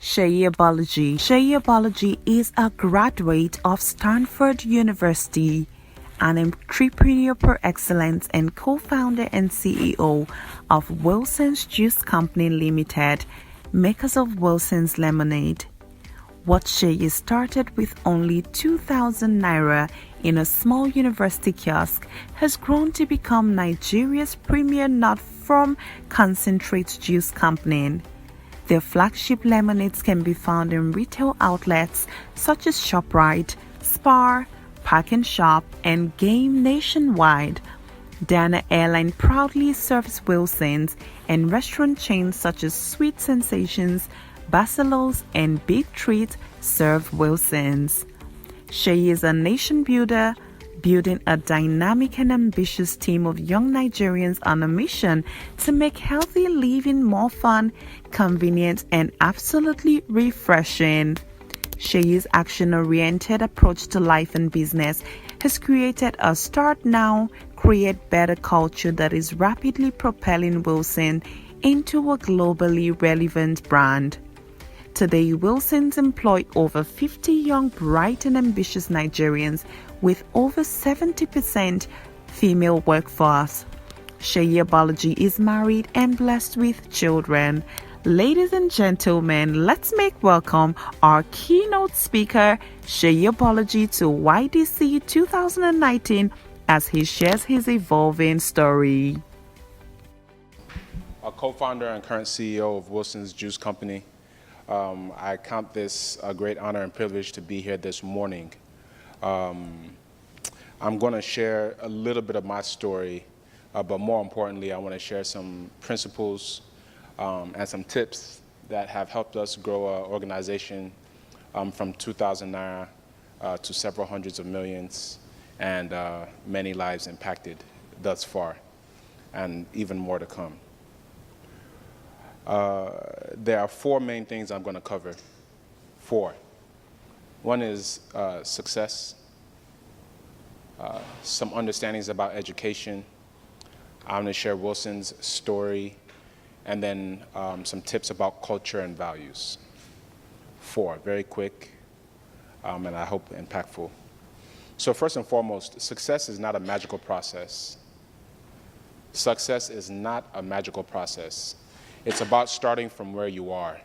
Seyi Abolaji. Seyi Abolaji is a graduate of Stanford University, an entrepreneur par excellence and co-founder and CEO of Wilson's Juice Company Limited, makers of Wilson's Lemonade. What Seyi started with only 2,000 naira in a small university kiosk has grown to become Nigeria's premier not-from-concentrate juice company. Their flagship lemonades can be found in retail outlets such as ShopRite, Spar, Park and Shop, and Game nationwide. Dana Airline proudly serves Wilson's, and restaurant chains such as Sweet Sensations, Barcelos, and Big Treat serve Wilson's. Seyi is a nation builder, building a dynamic and ambitious team of young Nigerians on a mission to make healthy living more fun, convenient, and absolutely refreshing. Seyi's action-oriented approach to life and business has created a Start Now, Create Better culture that is rapidly propelling Wilson into a globally relevant brand. Today, Wilson's employ over 50 young, bright, and ambitious Nigerians with over 70% female workforce. Seyi Abolaji is married and blessed with children. Ladies and gentlemen, let's make welcome our keynote speaker, Seyi Abolaji, to YDC 2019 as he shares his evolving story. A co-founder and current CEO of Wilson's Juice Company. I count this a great honor and privilege to be here this morning. I'm going to share a little bit of my story, but more importantly, I want to share some principles and some tips that have helped us grow an organization from 2,000 naira to several hundreds of millions, and many lives impacted thus far, and even more to come. There are four main things I'm going to cover. Four. One is success, some understandings about education. I'm going to share Wilson's story, and then some tips about culture and values. Four, very quick, and I hope impactful. So first and foremost, success is not a magical process. Success is not a magical process. It's about starting from where you are.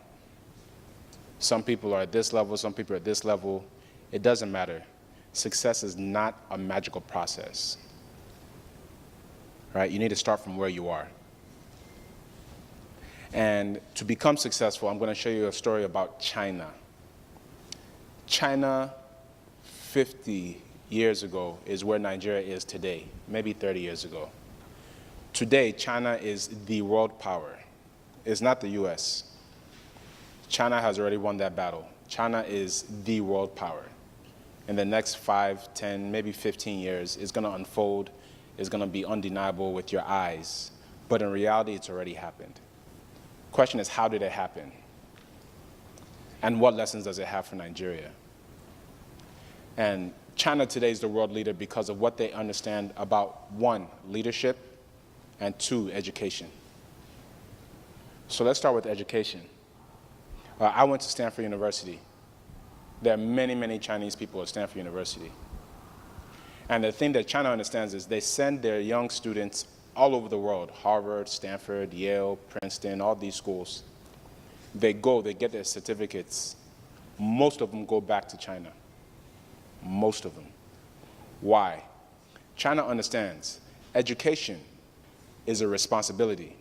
Some people are at this level, some people are at this level. It doesn't matter. Success is not a magical process. Right? You need to start from where you are. And to become successful, I'm going to show you a story about China. China 50 years ago is where Nigeria is today, maybe 30 years ago. Today, China is the world power. It's not the US. China has already won that battle. China is the world power. In the next 5, 10, maybe 15 years, it's going to unfold. It's going to be undeniable with your eyes. But in reality, it's already happened. Question is, how did it happen? And what lessons does it have for Nigeria? And China today is the world leader because of what they understand about, one, leadership, and two, education. So let's start with education. I went to Stanford University. There are many, many Chinese people at Stanford University. And the thing that China understands is they send their young students all over the world, Harvard, Stanford, Yale, Princeton, all these schools. They go, they get their certificates. Most of them go back to China. Most of them. Why? China understands education is a responsibility.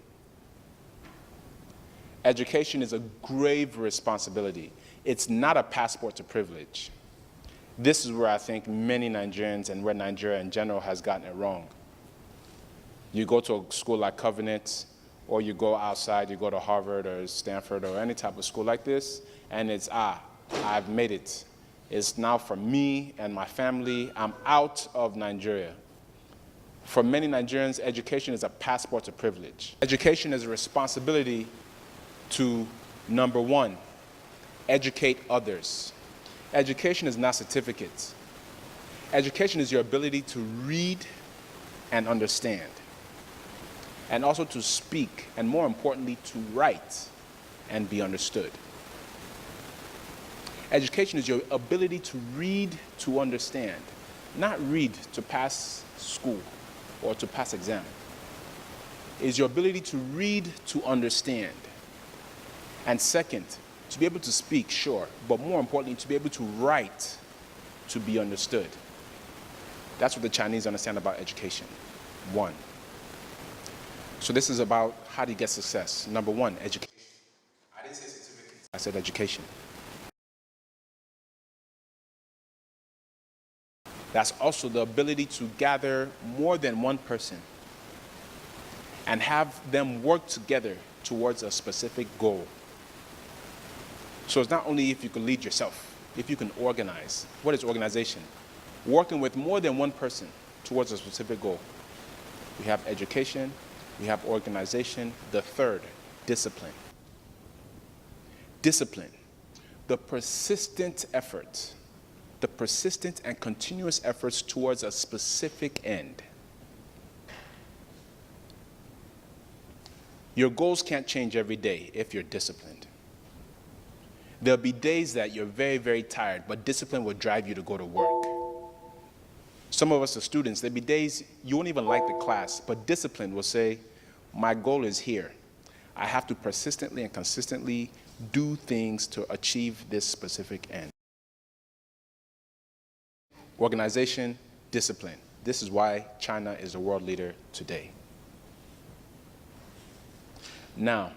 Education is a grave responsibility. It's not a passport to privilege. This is where I think many Nigerians and where Nigeria in general has gotten it wrong. You go to a school like Covenant, or you go outside, you go to Harvard or Stanford or any type of school like this, and it's, I've made it. It's now for me and my family. I'm out of Nigeria. For many Nigerians, education is a passport to privilege. Education is a responsibility to, number one, educate others. Education is not certificates. Education is your ability to read and understand, and also to speak, and more importantly, to write and be understood. Education is your ability to read to understand, not read to pass school or to pass exam. It is your ability to read to understand. And second, to be able to speak, sure, but more importantly, to be able to write to be understood. That's what the Chinese understand about education. One. So this is about how do you get success. Number one, education. I didn't say certificates. I said education. That's also the ability to gather more than one person and have them work together towards a specific goal. So it's not only if you can lead yourself, if you can organize. What is organization? Working with more than one person towards a specific goal. We have education, we have organization. The third, discipline. Discipline, the persistent effort, the persistent and continuous efforts towards a specific end. Your goals can't change every day if you're disciplined. There'll be days that you're very, very tired, but discipline will drive you to go to work. Some of us are students. There'll be days you won't even like the class, but discipline will say, my goal is here. I have to persistently and consistently do things to achieve this specific end. Organization, discipline. This is why China is a world leader today. Now,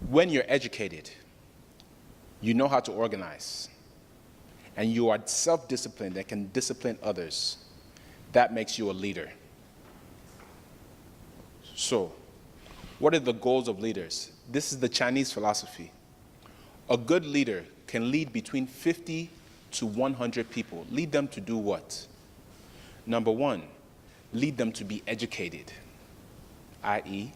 when you're educated, you know how to organize, and you are self-disciplined and can discipline others. That makes you a leader. So, what are the goals of leaders? This is the Chinese philosophy. A good leader can lead between 50 to 100 people. Lead them to do what? Number one, lead them to be educated, i.e.,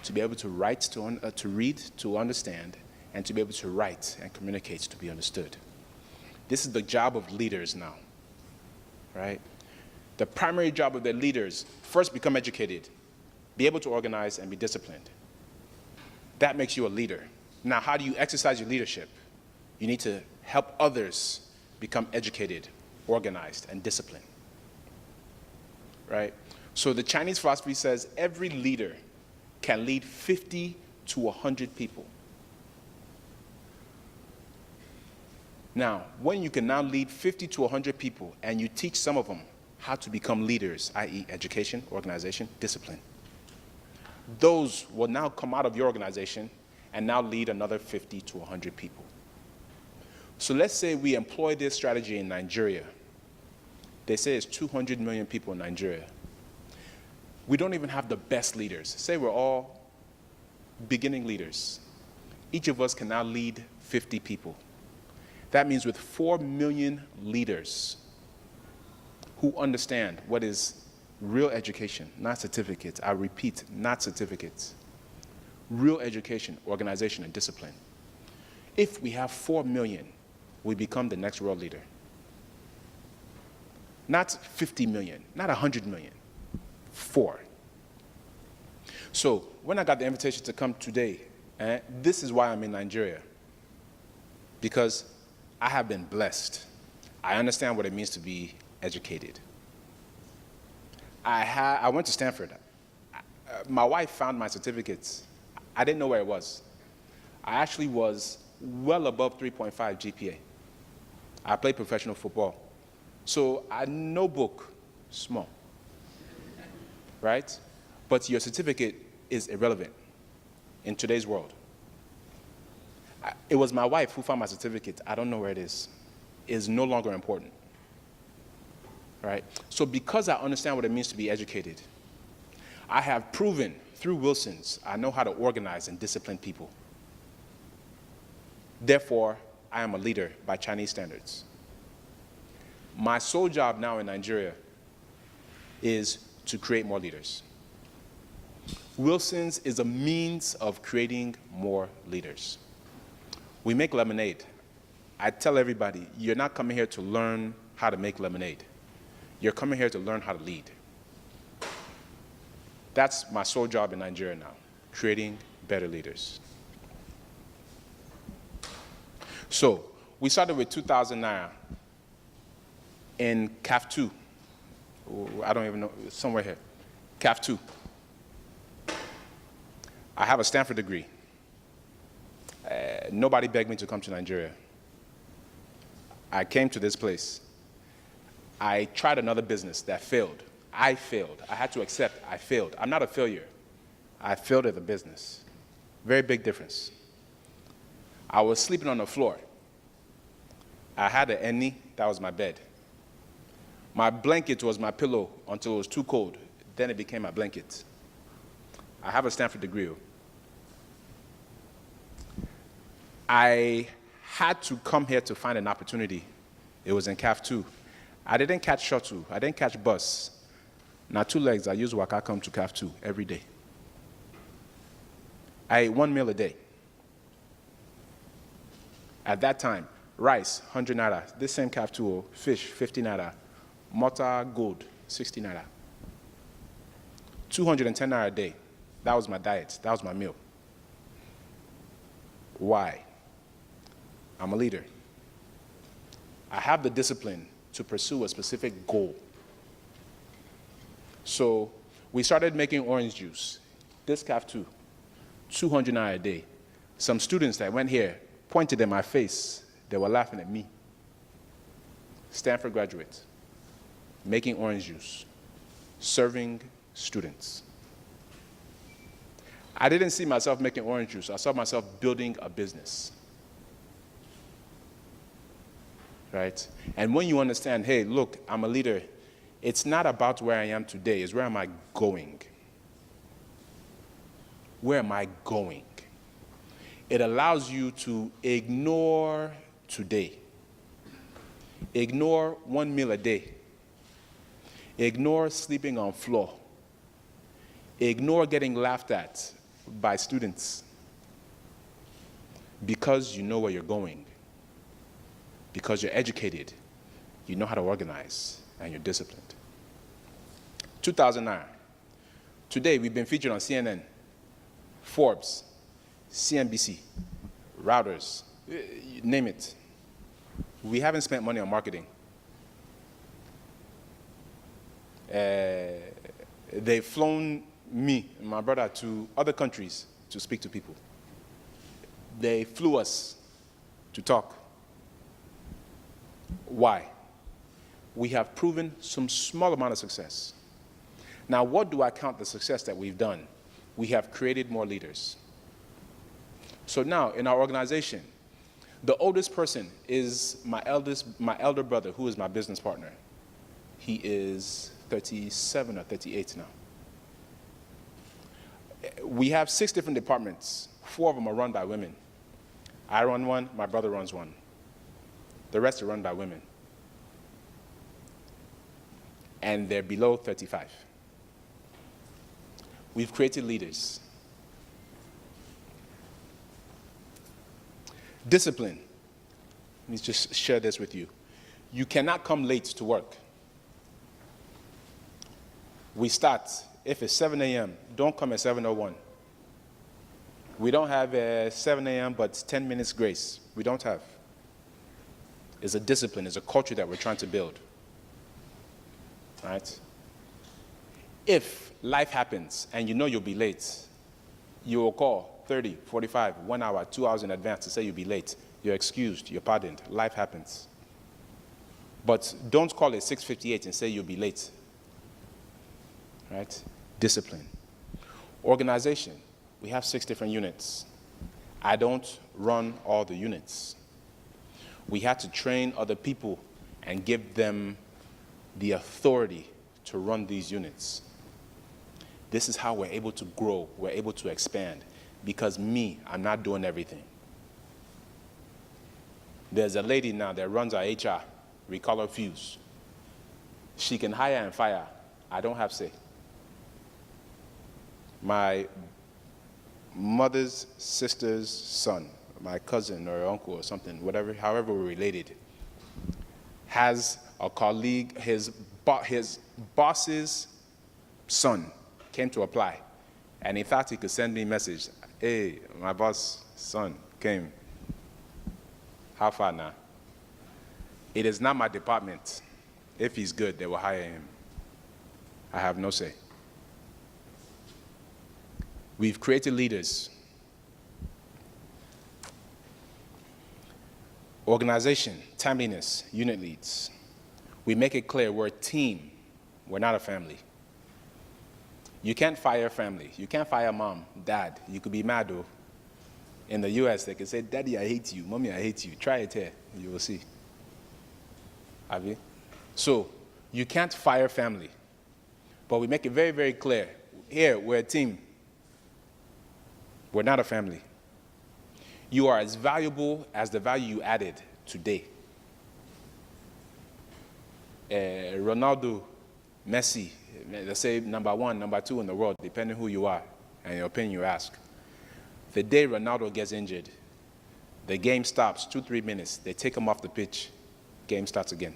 to be able to write, to read, to understand, and to be able to write and communicate to be understood. This is the job of leaders now, right? The primary job of the leaders, first become educated, be able to organize and be disciplined. That makes you a leader. Now, how do you exercise your leadership? You need to help others become educated, organized, and disciplined, right? So the Chinese philosophy says every leader can lead 50 to 100 people. Now, when you can now lead 50 to 100 people and you teach some of them how to become leaders, i.e. education, organization, discipline, those will now come out of your organization and now lead another 50 to 100 people. So let's say we employ this strategy in Nigeria. They say it's 200 million people in Nigeria. We don't even have the best leaders. Say we're all beginning leaders. Each of us can now lead 50 people. That means with 4 million leaders who understand what is real education, not certificates. I repeat, not certificates. Real education, organization, and discipline. If we have 4 million, we become the next world leader. Not 50 million, not 100 million, 4. So when I got the invitation to come today, this is why I'm in Nigeria. Because I have been blessed. I understand what it means to be educated. I went to Stanford. My wife found my certificates. I didn't know where it was. I actually was well above 3.5 GPA. I played professional football. So I no book, small, right? But your certificate is irrelevant in today's world. It was my wife who found my certificate. I don't know where it is. It is no longer important, right? So because I understand what it means to be educated, I have proven through Wilson's, I know how to organize and discipline people. Therefore, I am a leader by Chinese standards. My sole job now in Nigeria is to create more leaders. Wilson's is a means of creating more leaders. We make lemonade. I tell everybody, you're not coming here to learn how to make lemonade. You're coming here to learn how to lead. That's my sole job in Nigeria now, creating better leaders. So, We started with 2,000 naira in CAF 2. I don't even know, somewhere here. CAF 2. I have a Stanford degree. Nobody begged me to come to Nigeria. I came to this place. I tried another business that failed. I failed. I had to accept I failed. I'm not a failure. I failed at the business. Very big difference. I was sleeping on the floor. I had an Eni, that was my bed. My blanket was my pillow until it was too cold. Then it became my blanket. I have a Stanford degree. I had to come here to find an opportunity. It was in CAF 2. I didn't catch shuttle. I didn't catch bus. Now 2 legs, I use Waka come to CAF 2 every day. I ate 1 meal a day. At that time, rice, 100 naira. This same CAF 2, fish, 50 naira. Mortar, gold, 60 naira. 210 naira a day. That was my diet. That was my meal. Why? I'm a leader. I have the discipline to pursue a specific goal. So we started making orange juice. This CAF 2, 200 naira a day. Some students that went here pointed at my face. They were laughing at me. Stanford graduates, making orange juice, serving students. I didn't see myself making orange juice. I saw myself building a business. Right? And when you understand, hey, look, I'm a leader, it's not about where I am today, it's where am I going? Where am I going? It allows you to ignore today. Ignore 1 meal a day. Ignore sleeping on floor. Ignore getting laughed at by students because you know where you're going. Because you're educated, you know how to organize, and you're disciplined. 2009. Today, we've been featured on CNN, Forbes, CNBC, Routers, name it. We haven't spent money on marketing. They've flown me and my brother to other countries to speak to people. They flew us to talk. Why? We have proven some small amount of success. Now, what do I count the success that we've done? We have created more leaders. So now, in our organization, the oldest person is my elder brother, who is my business partner. He is 37 or 38 now. We have 6 different departments. 4 of them are run by women. I run one, my brother runs one. The rest are run by women. And they're below 35. We've created leaders. Discipline. Let me just share this with you. You cannot come late to work. We start, if it's 7 a.m., don't come at 7:01. We don't have a 7 a.m. but 10 minutes grace. We don't have. It's a discipline, it's a culture that we're trying to build. Right? If life happens and you know you'll be late, you will call 30, 45, 1 hour, 2 hours in advance to say you'll be late. You're excused, you're pardoned. Life happens. But don't call it 6:58 and say you'll be late. Right? Discipline. Organization. We have 6 different units. I don't run all the units. We had to train other people and give them the authority to run these units. This is how we're able to grow, we're able to expand, because I'm not doing everything. There's a lady now that runs our HR, we call her Fuse. She can hire and fire. I don't have say. My mother's sister's son, my cousin or uncle or something, whatever, however we're related, has a colleague, his boss's son came to apply, and he thought he could send me a message. Hey, my boss' son came. How far now? It is not my department. If he's good, they will hire him. I have no say. We've created leaders. Organization, timeliness, unit leads. We make it clear we're a team. We're not a family. You can't fire family. You can't fire mom, dad. You could be mad though. In the US, they can say, Daddy, I hate you. Mommy, I hate you. Try it here. You will see. Have you? So, you can't fire family. But we make it very, very clear. Here, we're a team. We're not a family. You are as valuable as the value you added today. Ronaldo, Messi, let's say number 1, number 2 in the world, depending who you are and your opinion you ask. The day Ronaldo gets injured, the game stops, 2-3 minutes. They take him off the pitch. Game starts again.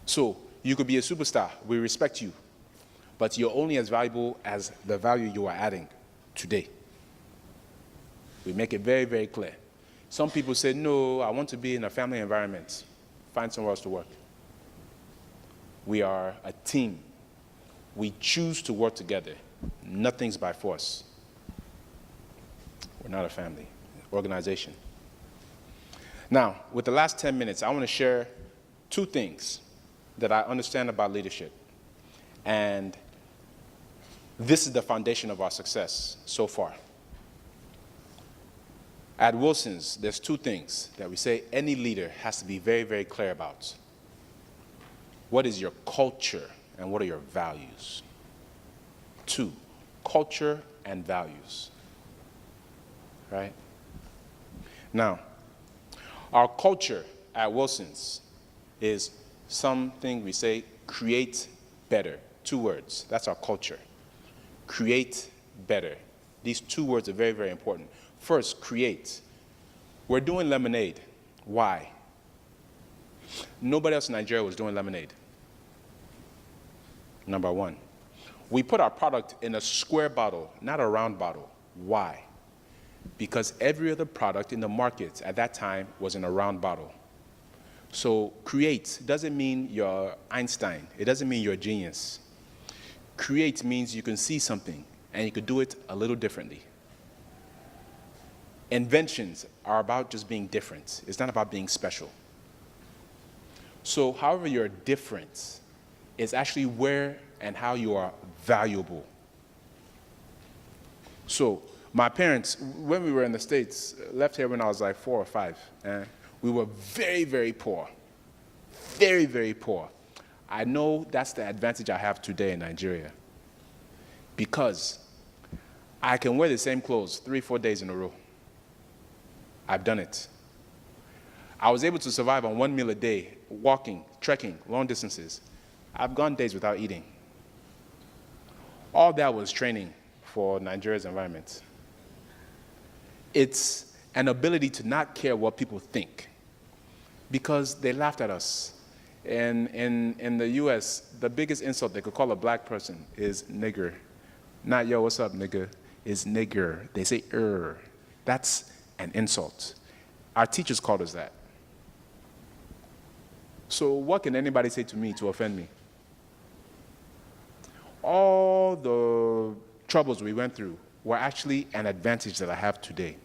So you could be a superstar. We respect you. But you're only as valuable as the value you are adding today. We make it very, very clear. Some people say, no, I want to be in a family environment. Find somewhere else to work. We are a team. We choose to work together. Nothing's by force. We're not a family. Organization. Now, with the last 10 minutes, I want to share 2 things that I understand about leadership. And this is the foundation of our success so far. At Wilson's, there's 2 things that we say any leader has to be very, very clear about. What is your culture and what are your values? 2, culture and values. Right? Now, our culture at Wilson's is something we say, create better. 2 words. That's our culture. Create better. These 2 words are very, very important. First, create. We're doing lemonade. Why? Nobody else in Nigeria was doing lemonade. Number 1. We put our product in a square bottle, not a round bottle. Why? Because every other product in the market at that time was in a round bottle. So create doesn't mean you're Einstein. It doesn't mean you're a genius. Create means you can see something and you could do it a little differently. Inventions are about just being different. It's not about being special. So however you're different is actually where and how you are valuable. So my parents, when we were in the States, left here when I was like 4 or 5. We were very, very poor. Very, very poor. I know that's the advantage I have today in Nigeria. Because I can wear the same clothes 3-4 days in a row. I've done it. I was able to survive on 1 meal a day, walking, trekking, long distances. I've gone days without eating. All that was training for Nigeria's environment. It's an ability to not care what people think because they laughed at us. And in the US, the biggest insult they could call a black person is nigger. Not, yo, what's up, nigger? Is nigger. They say, That's an insult. Our teachers called us that. So what can anybody say to me to offend me? All the troubles we went through were actually an advantage that I have today.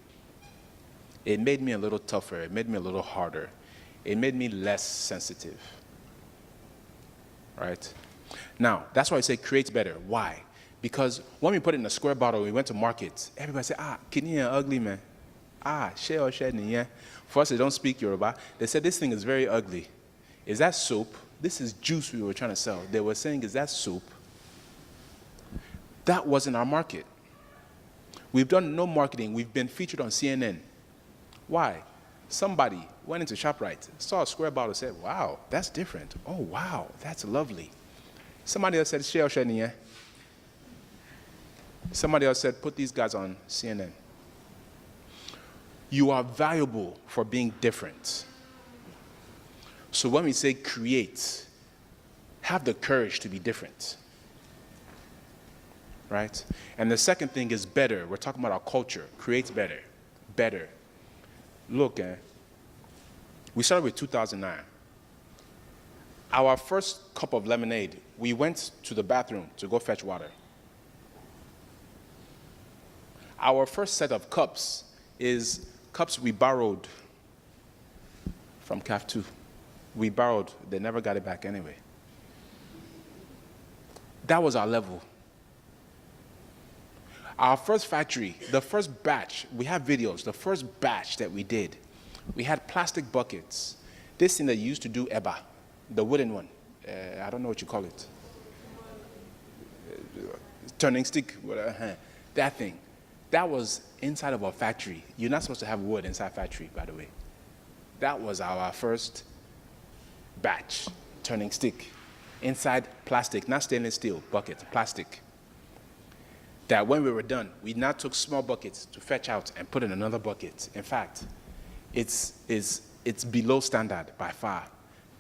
It made me a little tougher. It made me a little harder. It made me less sensitive. Right? Now, that's why I say create better. Why? Because when we put it in a square bottle, we went to market, everybody said, kidney ugly, man. Share. For us, they don't speak Yoruba. They said, this thing is very ugly. Is that soap? This is juice we were trying to sell. They were saying, is that soap? That wasn't our market. We've done no marketing. We've been featured on CNN. Why? Somebody went into ShopRite, saw a square bottle, said, wow, that's different. Oh, wow, that's lovely. Somebody else said, share. Somebody else said, put these guys on CNN. You are valuable for being different. So when we say create, have the courage to be different. Right? And the second thing is better. We're talking about our culture. Create better. Better. Look, We started with 2009. Our first cup of lemonade, we went to the bathroom to go fetch water. Our first set of cups is cups we borrowed from CAF 2. We borrowed, they never got it back anyway. That was our level. Our first factory, the first batch, we have videos, the first batch that we did, we had plastic buckets. This thing that you used to do eba, the wooden one, I don't know what you call it. Turning stick, that thing. That was inside of our factory. You're not supposed to have wood inside factory, by the way. That was our first batch, turning stick. Inside plastic, not stainless steel, bucket, plastic. That when we were done, we now took small buckets to fetch out and put in another bucket. In fact, it's below standard by far.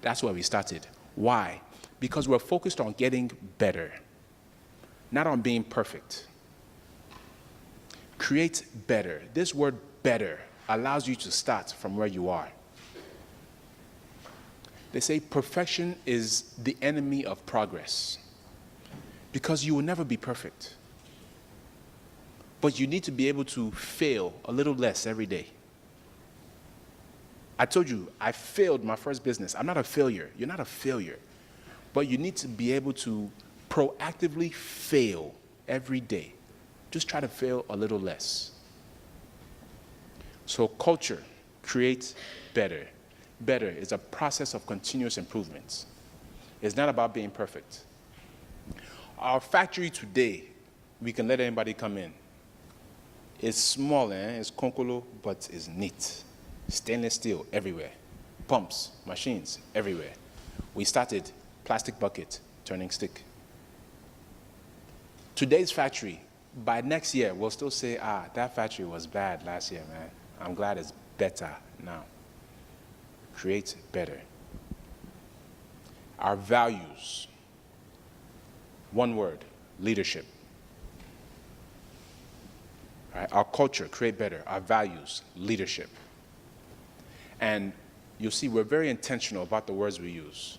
That's where we started. Why? Because we're focused on getting better, not on being perfect. Create better. This word better allows you to start from where you are. They say perfection is the enemy of progress because you will never be perfect. But you need to be able to fail a little less every day. I told you, I failed my first business. I'm not a failure. You're not a failure. But you need to be able to proactively fail every day. Just try to fail a little less. So culture, create better. Better is a process of continuous improvement. It's not about being perfect. Our factory today, we can let anybody come in. It's small, it's konkolo, but it's neat. Stainless steel everywhere. Pumps, machines everywhere. We started plastic bucket, turning stick. Today's factory, by next year, we'll still say, that factory was bad last year, man. I'm glad it's better now. Create better. Our values. One word, leadership. Right? Our culture, create better. Our values, leadership. And you'll see we're very intentional about the words we use.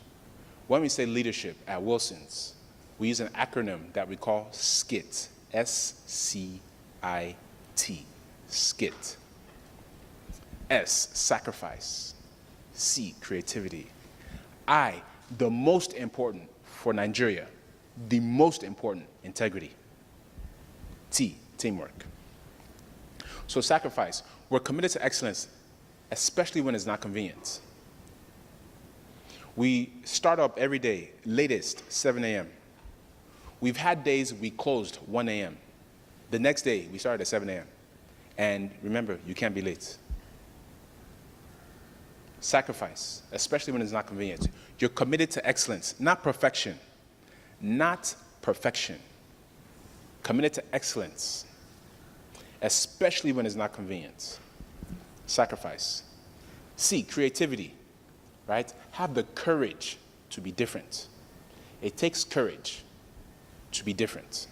When we say leadership at Wilson's, we use an acronym that we call SCIT. S-C-I-T. SCIT. S, sacrifice. C, creativity. I, the most important for Nigeria, the most important, integrity. T, teamwork. So sacrifice, we're committed to excellence, especially when it's not convenient. We start up every day, latest 7 a.m. We've had days we closed 1 a.m. The next day, we started at 7 a.m. And remember, you can't be late. Sacrifice, especially when it's not convenient. You're committed to excellence, not perfection. Not perfection. Committed to excellence, especially when it's not convenient. Sacrifice. C, creativity, right? Have the courage to be different. It takes courage to be different,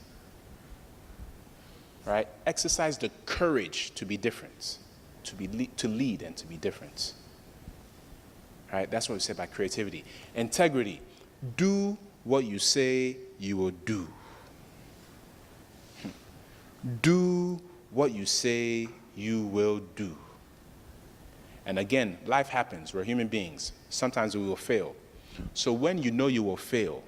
right? Exercise the courage to be different, to lead and to be different. Right? That's what we say by creativity. Integrity. Do what you say you will do. Do what you say you will do. And again, life happens. We're human beings. Sometimes we will fail. So when you know you will fail,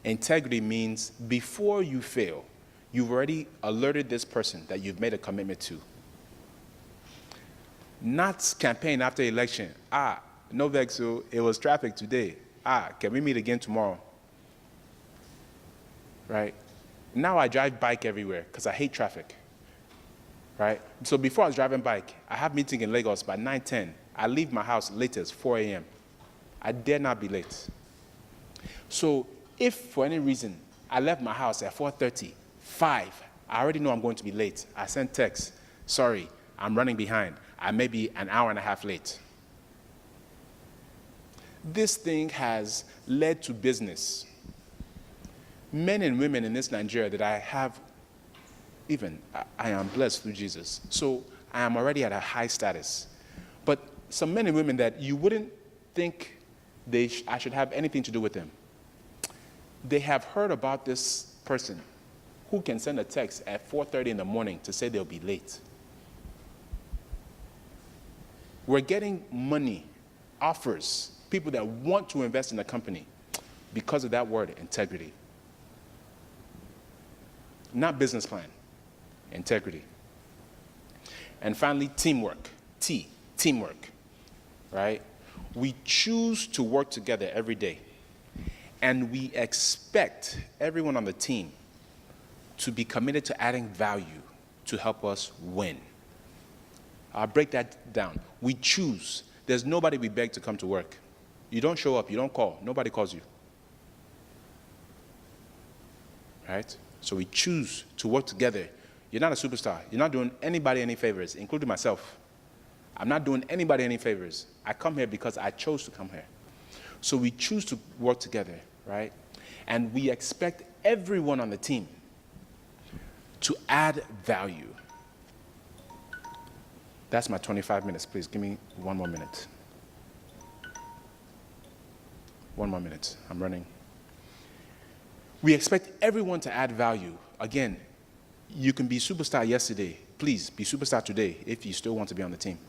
integrity means before you fail, you've already alerted this person that you've made a commitment to. Not campaign after election. No vex, so it was traffic today. Can we meet again tomorrow? Right? Now I drive bike everywhere because I hate traffic. Right? So before I was driving bike, I have meeting in Lagos by 9:10. I leave my house latest 4 a.m. I dare not be late. So if for any reason I left my house at 4:30, 5, I already know I'm going to be late. I send text, sorry, I'm running behind. I may be an hour and a half late. This thing has led to business. Men and women in this Nigeria that I have, I am blessed through Jesus. So I am already at a high status. But some men and women that you wouldn't think I should have anything to do with them. They have heard about this person who can send a text at 4:30 in the morning to say they'll be late. We're getting money, offers, people that want to invest in the company because of that word, integrity. Not business plan, integrity. And finally, teamwork. Teamwork, right? We choose to work together every day, and we expect everyone on the team to be committed to adding value to help us win. I'll break that down. We choose. There's nobody we beg to come to work. You don't show up, you don't call, nobody calls you. Right? So we choose to work together. You're not a superstar. You're not doing anybody any favors, including myself. I'm not doing anybody any favors. I come here because I chose to come here. So we choose to work together, right? And we expect everyone on the team to add value. That's my 25 minutes. Please give me 1 more minute. 1 more minute. I'm running. We expect everyone to add value. Again, you can be superstar yesterday. Please be superstar today if you still want to be on the team.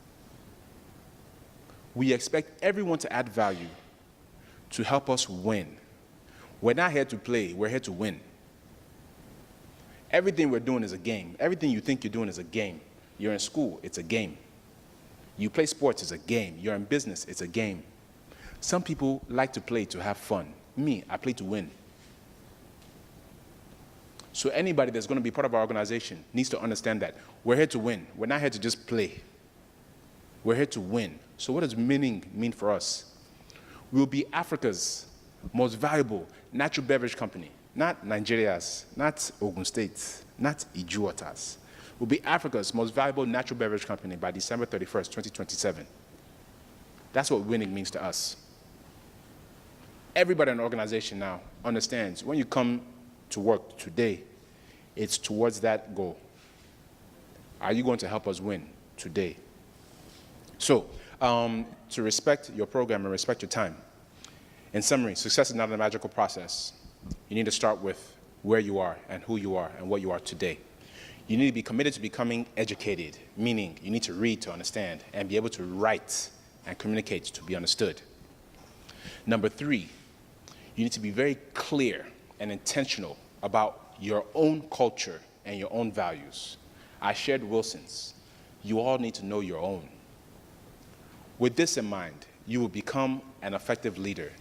We expect everyone to add value to help us win. We're not here to play, we're here to win. Everything we're doing is a game. Everything you think you're doing is a game. You're in school, it's a game. You play sports, it's a game. You're in business, it's a game. Some people like to play to have fun. Me, I play to win. So anybody that's going to be part of our organization needs to understand that we're here to win. We're not here to just play. We're here to win. So what does winning mean for us? We'll be Africa's most valuable natural beverage company. Not Nigeria's, not Ogun State, not Ijuota's. We'll be Africa's most valuable natural beverage company by December 31st, 2027. That's what winning means to us. Everybody in the organization now understands when you come to work today, it's towards that goal. Are you going to help us win today? So, to respect your program and respect your time, in summary, success is not a magical process. You need to start with where you are and who you are and what you are today. You need to be committed to becoming educated, meaning you need to read to understand and be able to write and communicate to be understood. Number 3, you need to be very clear and intentional about your own culture and your own values. I shared Wilson's. You all need to know your own. With this in mind, you will become an effective leader